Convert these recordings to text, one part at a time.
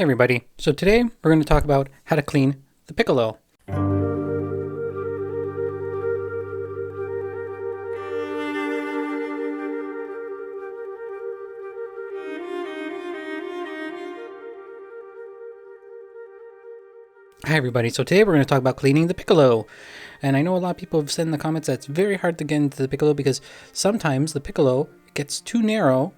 Hey everybody, so today we're going to talk about how to clean the Piccolo. Hi everybody, so today we're going to talk about cleaning the Piccolo. And I know a lot of people have said in the comments that it's very hard to get into the Piccolo because sometimes the Piccolo gets too narrow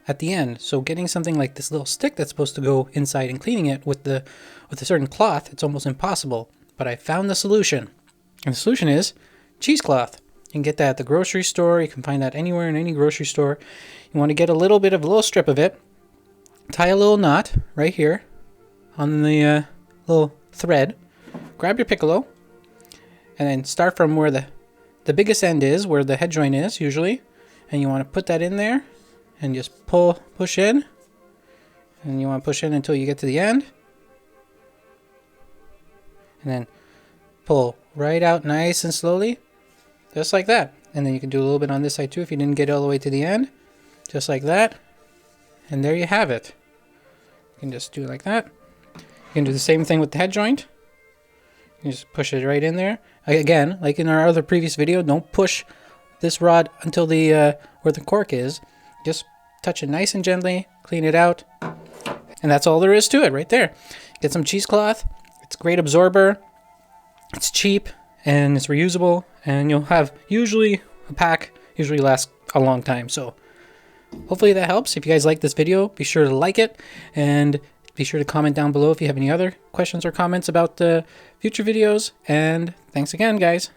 at the end. So getting something like this little stick that's supposed to go inside and cleaning it with a certain cloth, it's almost impossible. But I found the solution. And the solution is cheesecloth. You can get that at the grocery store. You can find that anywhere in any grocery store. You want to get a little strip of it. Tie a little knot right here on the little thread. Grab your Piccolo. And then start from where the biggest end is, where the head joint is usually. And you want to put that in there. And just push in. And you want to push in until you get to the end. And then pull right out nice and slowly. Just like that. And then you can do a little bit on this side too if you didn't get all the way to the end. Just like that. And there you have it. You can just do it like that. You can do the same thing with the head joint. You just push it right in there. Again, like in our other previous video, don't push this rod until the where the cork is. Just touch it nice and gently, clean it out, and that's all there is to it right there. Get some cheesecloth. It's a great absorber. It's cheap and it's reusable, and you'll have usually a pack usually lasts a long time. So hopefully that helps. If you guys like this video, be sure to like it and be sure to comment down below if you have any other questions or comments about the future videos. And thanks again, guys.